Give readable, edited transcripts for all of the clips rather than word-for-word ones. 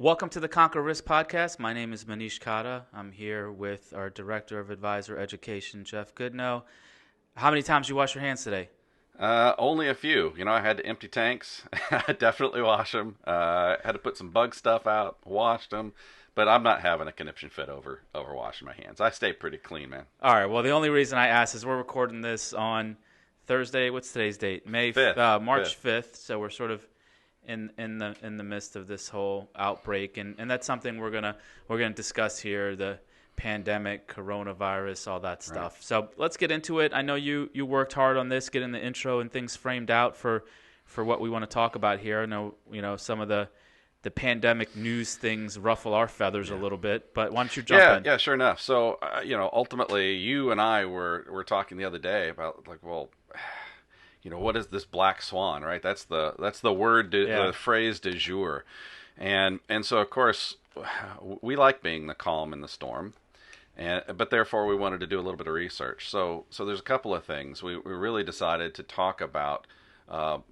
Welcome to the Conquer Risk Podcast. My name is Manish Kata. I'm here with our Director of Advisor Education, Jeff Goodnow. How many times did you wash your hands today? Only a few. I had to empty tanks. I definitely wash them. Had to put some bug stuff out, washed them. But I'm not having a conniption fit over washing my hands. I stay pretty clean, man. All right. Well, the only reason I asked is we're recording this on Thursday. What's today's date? March 5th. So we're sort of in the midst of this whole outbreak, and that's something we're gonna discuss here: the pandemic, coronavirus, all that stuff. Right. So let's get into it. I know you worked hard on this, getting the intro and things framed out for what we want to talk about here. I know some of the pandemic news things ruffle our feathers a little bit, but why don't you jump in? Yeah, sure enough. So ultimately, you and I were talking the other day about what is this Black Swan, right? That's the word, the phrase du jour, and so of course we like being the calm in the storm, but therefore we wanted to do a little bit of research. So there's a couple of things we really decided to talk about,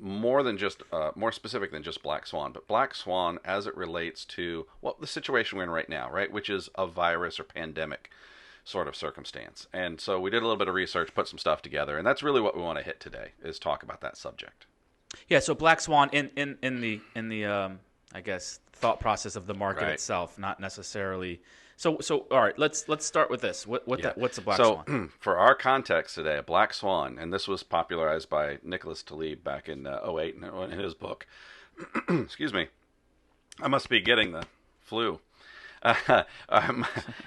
more specific than just Black Swan, but Black Swan as it relates to the situation we're in right now, right, which is a virus or pandemic sort of circumstance. And so we did a little bit of research, put some stuff together, and that's really what we want to hit today, is talk about that subject. Yeah, so Black Swan in the I guess thought process of the market itself, not necessarily. So all right, let's start with this. What's a Black Swan? So for our context today, a Black Swan, and this was popularized by Nicholas Taleb back in 2008 in his book. Excuse me, I must be getting the flu.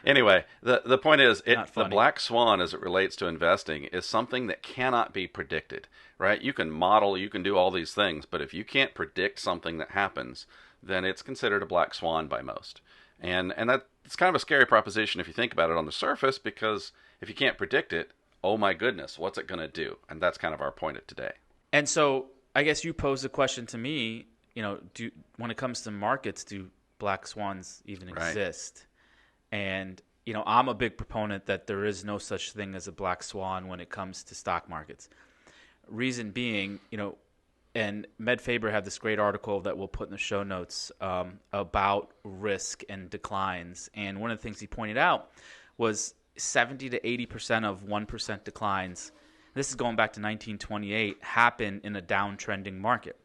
Anyway, the point is, the Black Swan, as it relates to investing, is something that cannot be predicted, right? You can model, you can do all these things, but if you can't predict something that happens, then it's considered a Black Swan by most. And that's kind of a scary proposition if you think about it on the surface, because if you can't predict it, oh my goodness, what's it going to do? And that's kind of our point of today. And so I guess you posed the question to me, when it comes to markets, do Black Swans even exist? And I'm a big proponent that there is no such thing as a Black Swan when it comes to stock markets. Reason being, and Med Faber had this great article that we'll put in the show notes about risk and declines. And one of the things he pointed out was 70 to 80% of 1% declines, this is going back to 1928, happen in a downtrending market.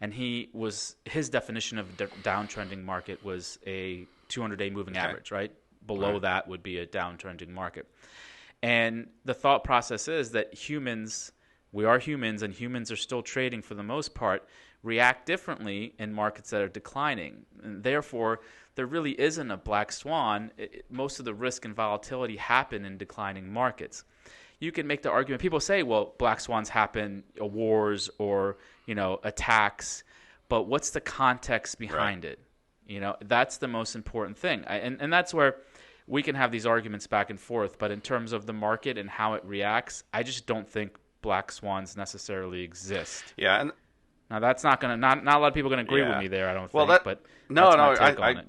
And his definition of downtrending market was a 200-day moving average, right? Below that would be a downtrending market. And the thought process is that we are humans, and humans are still trading for the most part, react differently in markets that are declining. And therefore, there really isn't a Black Swan. Most of the risk and volatility happen in declining markets. You can make the argument. People say, well, Black Swans happen, wars or, attacks, but what's the context behind it? That's the most important thing. And that's where we can have these arguments back and forth. But in terms of the market and how it reacts, I just don't think Black Swans necessarily exist. Yeah, and now that's not a lot of people are going to agree with me there, I don't think. But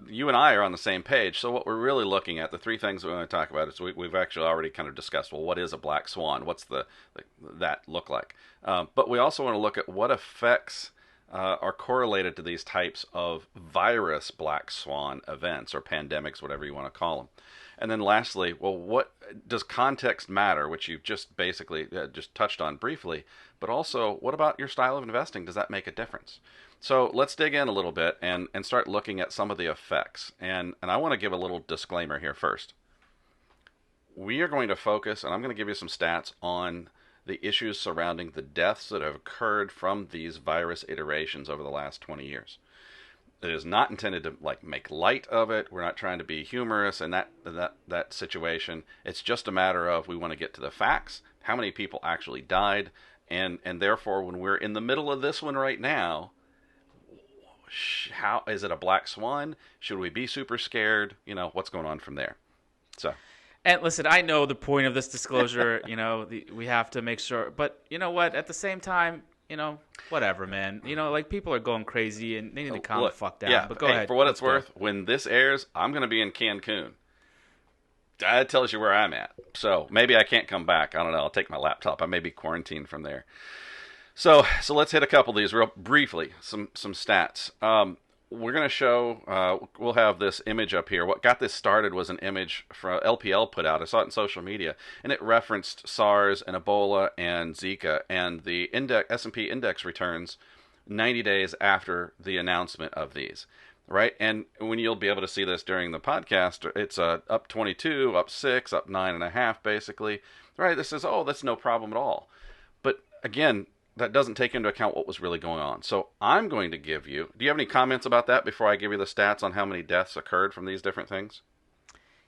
you and I are on the same page. So what we're really looking at, the three things we want to talk about, is we've actually already kind of discussed, well, what is a Black Swan? What's that look like? But we also want to look at what effects are correlated to these types of virus Black Swan events or pandemics, whatever you want to call them. And then lastly, well, what does context matter, which you've just basically just touched on briefly, but also what about your style of investing? Does that make a difference? So let's dig in a little bit and start looking at some of the effects. And I want to give a little disclaimer here first. We are going to focus, and I'm going to give you some stats on the issues surrounding the deaths that have occurred from these virus iterations over the last 20 years. It is not intended to make light of it. We're not trying to be humorous in that situation. It's just a matter of, we want to get to the facts, how many people actually died, and therefore when we're in the middle of this one right now, how is it a Black Swan? Should we be super scared? What's going on from there? So. And listen, I know the point of this disclosure. We have to make sure, but you know what? At the same time, whatever, man. People are going crazy and they need to calm the fuck down. Yeah, but go ahead. For what it's worth, when this airs, I'm going to be in Cancun. That tells you where I'm at. So maybe I can't come back. I don't know. I'll take my laptop. I may be quarantined from there. So let's hit a couple of these real briefly. Some stats. we're going to show, we'll have this image up here. What got this started was an image from LPL put out. I saw it in social media, and it referenced SARS and Ebola and Zika, and the S&P index returns 90 days after the announcement of these, right? And when you'll be able to see this during the podcast, it's up 22, up 6, up 9.5, basically, right? This is, that's no problem at all. But again, that doesn't take into account what was really going on. So I'm going to give you... Do you have any comments about that before I give you the stats on how many deaths occurred from these different things?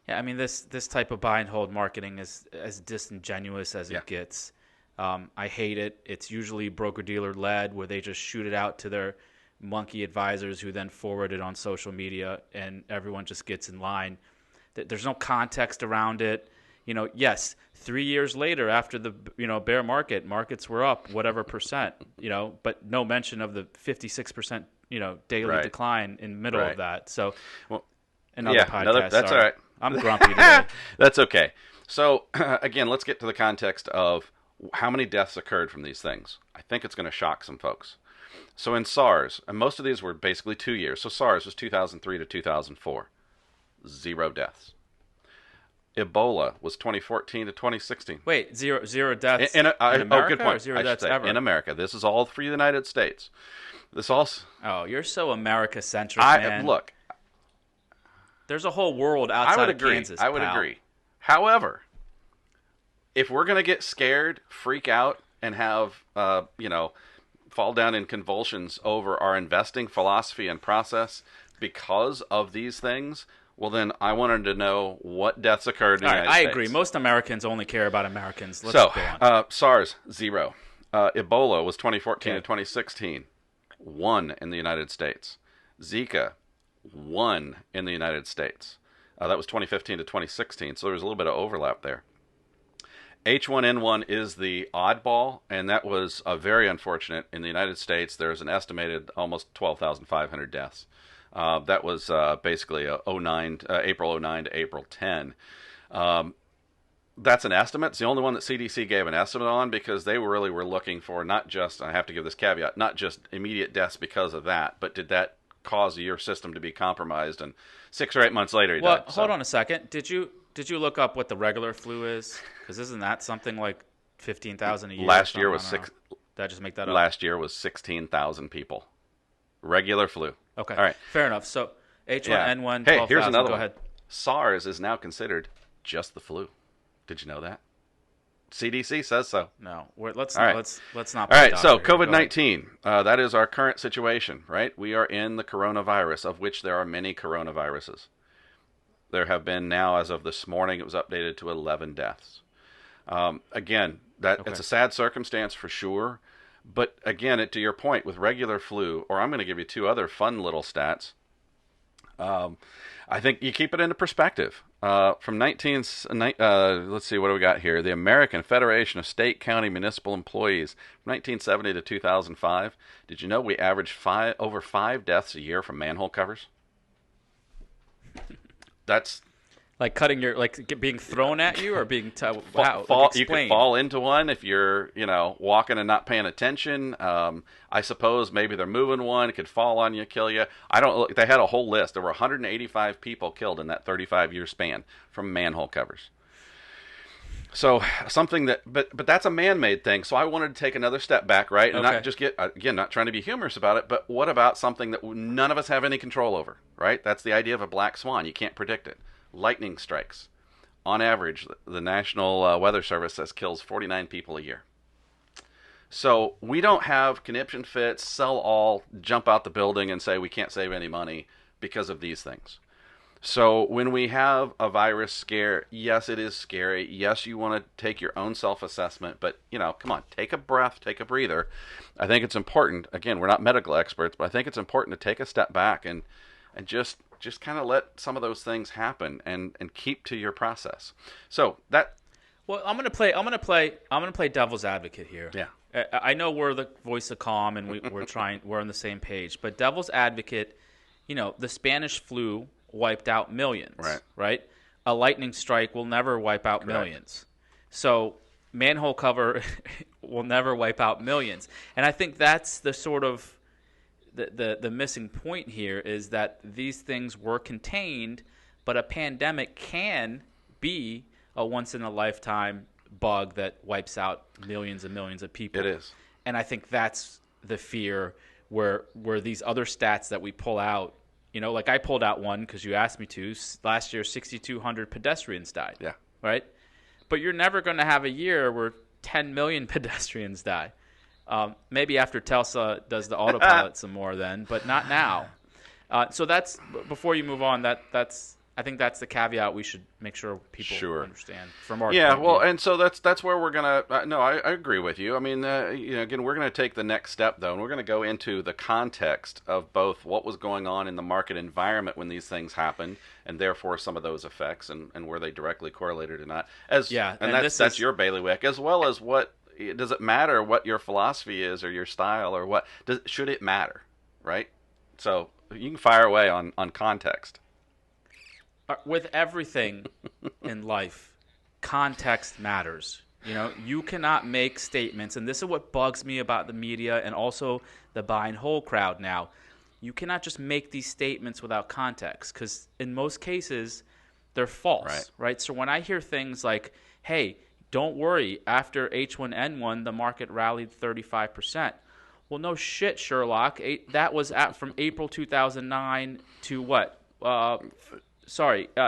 Yeah, I mean, this type of buy and hold marketing is as disingenuous as it gets. I hate it. It's usually broker-dealer led, where they just shoot it out to their monkey advisors who then forward it on social media, and everyone just gets in line. There's no context around it. Yes, 3 years later after the bear markets were up whatever percent, but no mention of the 56% daily decline in the middle of that. So another podcast. That's all right. I'm grumpy today. That's okay. So again, let's get to the context of how many deaths occurred from these things. I think it's going to shock some folks. So in SARS, and most of these were basically 2 years. So SARS was 2003 to 2004. 0 deaths. Ebola was 2014 to 2016. Wait, zero deaths in America? Good point. Or zero deaths ever? In America. This is all for the United States. This also. Oh, you're so America-centric, man. Look. There's a whole world outside of Kansas, I would agree. However, if we're going to get scared, freak out, and have, fall down in convulsions over our investing philosophy and process because of these things, well, then I wanted to know what deaths occurred in the United States. I agree. Most Americans only care about Americans. Let's go on. SARS, 0. Ebola was 2014 to 2016. 1 in the United States. Zika, 1 in the United States. That was 2015 to 2016, so there's a little bit of overlap there. H1N1 is the oddball, and that was very unfortunate. In the United States, there's an estimated almost 12,500 deaths. That was basically April 09 to April 10. That's an estimate. It's the only one that CDC gave an estimate on, because they were looking for not just, I have to give this caveat, not just immediate deaths because of that, but did that cause your system to be compromised? And 6 or 8 months later, he died. Hold on a second. Did you look up what the regular flu is? Because isn't that something like 15,000 a year? Last year was six. Did I just make that up? Last year was 16,000 people. Regular flu. Okay. All right. Fair enough. So H1N1. Hey, here's another one. Go ahead. SARS is now considered just the flu. Did you know that? CDC says so. No. Let's not. All right. So COVID-19. That is our current situation, right? We are in the coronavirus, of which there are many coronaviruses. There have been now, as of this morning, it was updated to 11 deaths. Again, it's a sad circumstance for sure. But again, to your point, with regular flu, or I'm going to give you 2 other fun little stats. I think you keep it into perspective. From let's see, what do we got here? The American Federation of State, County, Municipal Employees, from 1970 to 2005. Did you know we averaged over 5 deaths a year from manhole covers? That's like being thrown at you, or being you could fall into one if you're walking and not paying attention. I suppose maybe they're moving one, it could fall on you, kill you. They had a whole list. There were 185 people killed in that 35-year span from manhole covers. So something but that's a man-made thing. So I wanted to take another step back, right, and not just not trying to be humorous about it, but what about something that none of us have any control over, right? That's the idea of a black swan. You can't predict it. Lightning strikes. On average, the National Weather Service says kills 49 people a year. So we don't have conniption fits, sell all, jump out the building and say we can't save any money because of these things. So when we have a virus scare, yes, it is scary. Yes, you want to take your own self-assessment, but come on, take a breath, take a breather. I think it's important. Again, we're not medical experts, but I think it's important to take a step back and just kind of let some of those things happen and keep to your process. So that. Well, I'm gonna play devil's advocate here. Yeah. I know we're the voice of calm and we're on the same page, but devil's advocate, the Spanish flu wiped out millions. Right. A lightning strike will never wipe out millions. So manhole cover will never wipe out millions. And I think that's the sort of the missing point here is that these things were contained, but a pandemic can be a once-in-a-lifetime bug that wipes out millions and millions of people. It is. And I think that's the fear where these other stats that we pull out, like I pulled out one because you asked me to. Last year, 6,200 pedestrians died. Yeah. Right? But you're never going to have a year where 10 million pedestrians die. Maybe after Telsa does the autopilot some more then, but not now. So that's, before you move on, I think that's the caveat we should make sure people understand from our point of view. And so that's where we're going to no, I agree with you. I mean, again, we're going to take the next step, though, and we're going to go into the context of both what was going on in the market environment when these things happened, and therefore some of those effects, and were they directly correlated or not. And that's your bailiwick, as well as what, does it matter what your philosophy is or your style, or what, should it matter, right? So you can fire away on context. With everything in life, context matters. You cannot make statements, and this is what bugs me about the media and also the buy and hold crowd now. You cannot just make these statements without context, because in most cases, they're false, right? So when I hear things like, hey, don't worry, after H1N1, the market rallied 35%. Well, no shit, Sherlock. That was from April 2009 to what?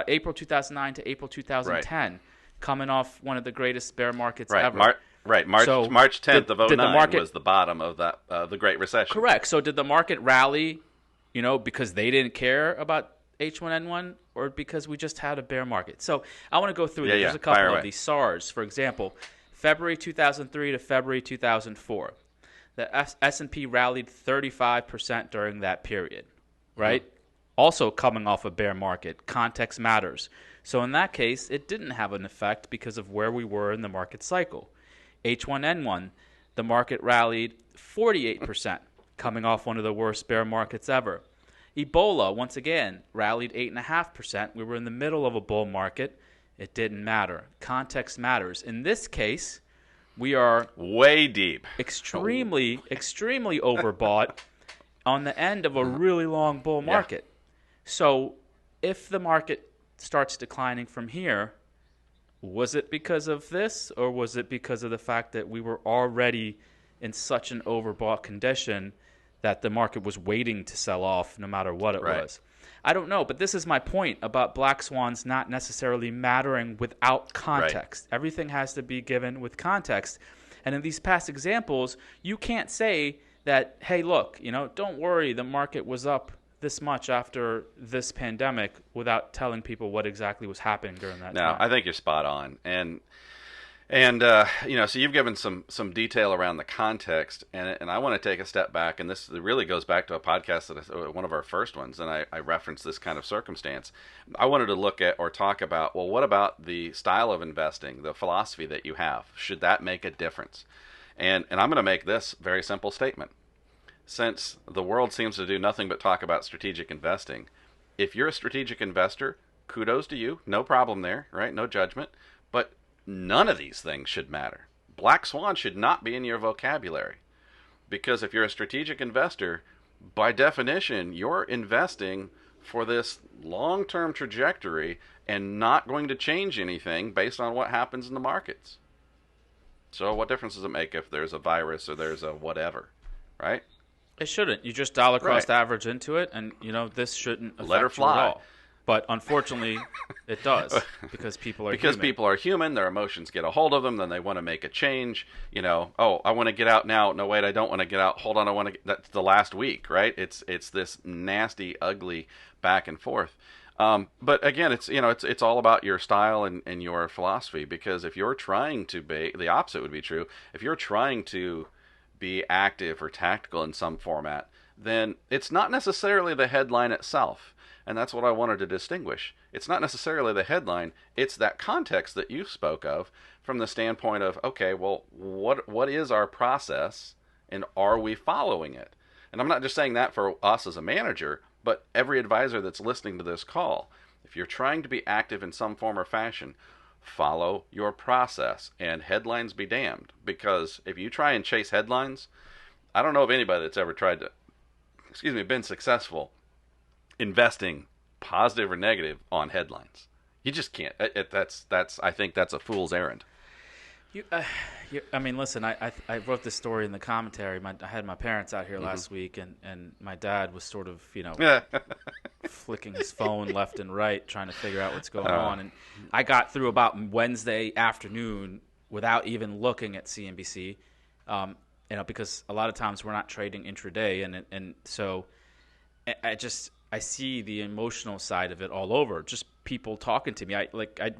April 2009 to April 2010, coming off one of the greatest bear markets ever. March 10th of 2009 was the bottom of that the Great Recession. Correct. So did the market rally, because they didn't care about H1N1, or because we just had a bear market? So I want to go through this. There's a couple of these. SARS, for example, February 2003 to February 2004. The S&P rallied 35% during that period, right? Mm-hmm. Also coming off a bear market. Context matters. So in that case, it didn't have an effect because of where we were in the market cycle. H1N1, the market rallied 48%, coming off one of the worst bear markets ever. Ebola, once again, rallied 8.5%. We were in the middle of a bull market. It didn't matter. Context matters. In this case, we are way deep. Extremely overbought on the end of a really long bull market. Yeah. So if the market starts declining from here, was it because of this, or was it because of the fact that we were already in such an overbought condition that the market was waiting to sell off no matter what it was? I don't know, but this is my point about black swans not necessarily mattering without context. Right. Everything has to be given with context. And in these past examples, you can't say that, hey, look, don't worry, the market was up this much after this pandemic, without telling people what exactly was happening during that time. No, I think you're spot on. And so you've given some detail around the context, and I want to take a step back, and this really goes back to a podcast one of our first ones, and I referenced this kind of circumstance. I wanted to look at or talk about, well, what about the style of investing, the philosophy that you have? Should that make a difference? And I'm going to make this very simple statement. Since the world seems to do nothing but talk about strategic investing, if you're a strategic investor, kudos to you, no problem there, right? No judgment, but none of these things should matter. Black swan should not be in your vocabulary, because if you're a strategic investor, by definition, you're investing for this long-term trajectory and not going to change anything based on what happens in the markets. So what difference does it make if there's a virus or there's a whatever, right? It shouldn't. You just dollar cost average into it, and this shouldn't affect Let her fly. You at all. But unfortunately, it does, because people are human. People are human, their emotions get a hold of them, then they want to make a change. Oh, I want to get out now. No, wait, I don't want to get out. Hold on, I want to. That's the last week, right? It's this nasty, ugly back and forth. But again, it's all about your style and your philosophy. Because if you're trying to be, the opposite would be true. If you're trying to be active or tactical in some format, then it's not necessarily the headline itself. And that's what I wanted to distinguish. It's not necessarily the headline. It's that context that you spoke of from the standpoint of, okay, well, what is our process, and are we following it? And I'm not just saying that for us as a manager, but every advisor that's listening to this call. If you're trying to be active in some form or fashion, follow your process, and headlines be damned. Because if you try and chase headlines, I don't know of anybody that's ever tried to been successful investing, positive or negative, on headlines. You just can't. I think that's a fool's errand. I mean, listen. I wrote this story in the commentary. I had my parents out here last week, and my dad was sort of, flicking his phone left and right, trying to figure out what's going on. And I got through about Wednesday afternoon without even looking at CNBC, because a lot of times we're not trading intraday, and so I see the emotional side of it all over. Just people talking to me. I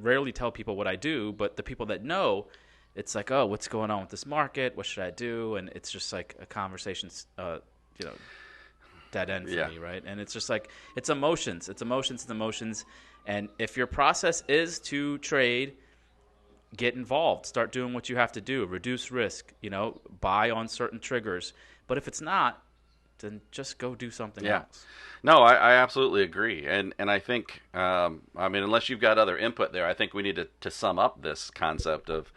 rarely tell people what I do, but the people that know, it's like, oh, what's going on with this market? What should I do? And it's just like a conversation, dead end for me, right? And it's just like, it's emotions. And if your process is to trade, get involved. Start doing what you have to do. Reduce risk, buy on certain triggers. But if it's not, then just go do something else. No, I absolutely agree. And I think, unless you've got other input there, I think we need to sum up this concept of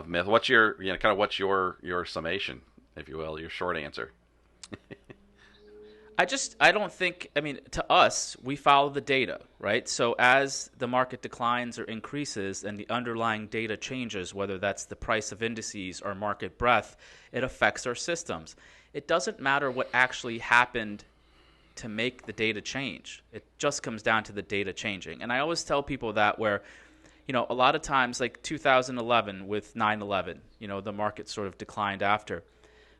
myth. What's your, what's your summation, if you will, your short answer? I don't think, to us, we follow the data, right? So as the market declines or increases and the underlying data changes, whether that's the price of indices or market breadth, it affects our systems. It doesn't matter what actually happened to make the data change. It just comes down to the data changing. And I always tell people that where, a lot of times, like 2011 with 9/11, the market sort of declined after.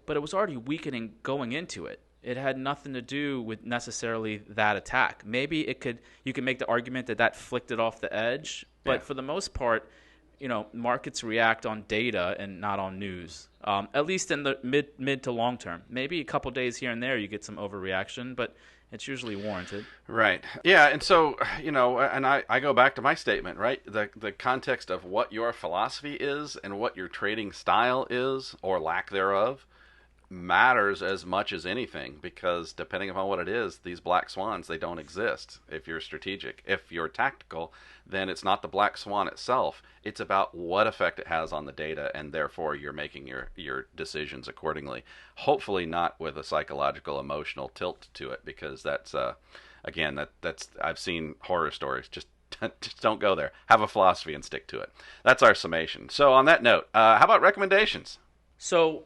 But it was already weakening going into it. It had nothing to do with necessarily that attack. Maybe you can make the argument that flicked it off the edge. But for the most part, markets react on data and not on news, at least in the mid to long term. Maybe a couple days here and there you get some overreaction, but it's usually warranted. Right. Yeah, and so, and I go back to my statement, right? The context of what your philosophy is and what your trading style is, or lack thereof, matters as much as anything, because depending upon what it is, these black swans, they don't exist if you're strategic. If you're tactical, then it's not the black swan itself. It's about what effect it has on the data, and therefore you're making your decisions accordingly. Hopefully not with a psychological, emotional tilt to it, because that's that's I've seen horror stories. Just don't go there. Have a philosophy and stick to it. That's our summation. So on that note, how about recommendations? So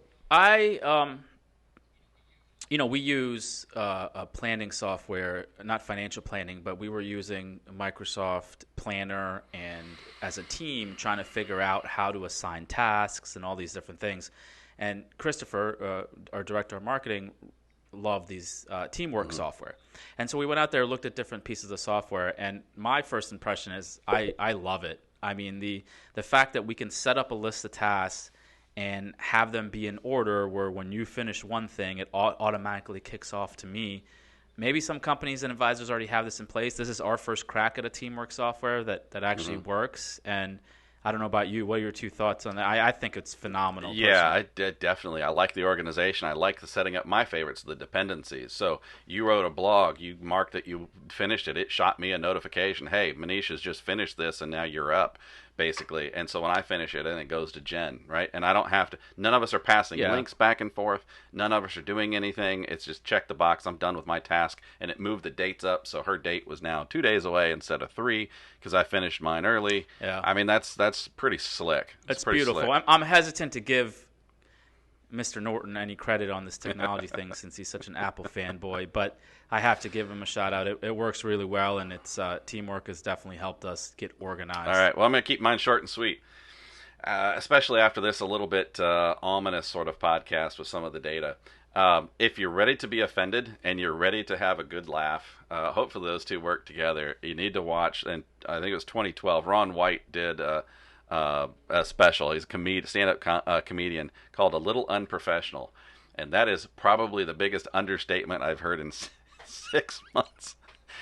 we use a planning software, not financial planning, but we were using Microsoft Planner, and as a team trying to figure out how to assign tasks and all these different things. And Christopher, our director of marketing, loved these teamwork software. And so we went out there, looked at different pieces of software, and my first impression is I love it. I mean, the fact that we can set up a list of tasks and have them be in order, where when you finish one thing, it automatically kicks off to me. Maybe some companies and advisors already have this in place. This is our first crack at a teamwork software that actually works. And I don't know about you. What are your two thoughts on that? I think it's phenomenal. Yeah, definitely. I like the organization. I like the setting up. My favorites, the dependencies. So you wrote a blog. You marked that you finished it. It shot me a notification. Hey, Manish has just finished this, and now you're up, basically. And so when I finish it, and it goes to Jen, right? And I don't have to. None of us are passing links back and forth. None of us are doing anything. It's just check the box. I'm done with my task, and it moved the dates up. So her date was now 2 days away instead of 3, because I finished mine early. Yeah. I mean, that's pretty slick. It's beautiful. Slick. I'm hesitant to give Mr. Norton any credit on this technology thing since he's such an Apple fanboy, but I have to give him a shout out. It works really well, and it's teamwork has definitely helped us get organized. All right. Well, I'm going to keep mine short and sweet, especially after this a little bit ominous sort of podcast with some of the data. If you're ready to be offended and you're ready to have a good laugh, hopefully those two work together. You need to watch, and I think it was 2012, Ron White did a special. He's a stand-up comedian called A Little Unprofessional, and that is probably the biggest understatement I've heard in 6 months.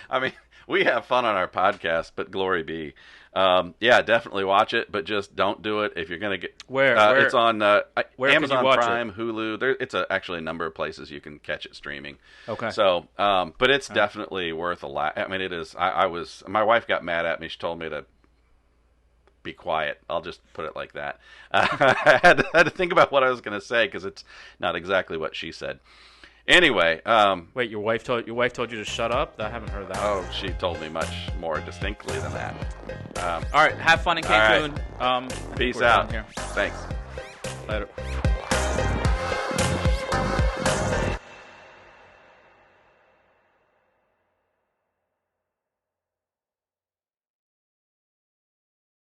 I mean, we have fun on our podcast, but glory be. Yeah, definitely watch it, but just don't do it if you're going to get... Where? It's on Amazon Prime, it? Hulu. It's actually a number of places you can catch it streaming. Okay. So, but it's definitely worth a lot. I mean, it is. My wife got mad at me. She told me to be quiet. I'll just put it like that. I had to think about what I was going to say, because it's not exactly what she said. Anyway, wait, your wife told you to shut up? I haven't heard that. Oh, she told me much more distinctly than that. All right, have fun in Cancun. Right. Peace out. Here. Thanks. Later.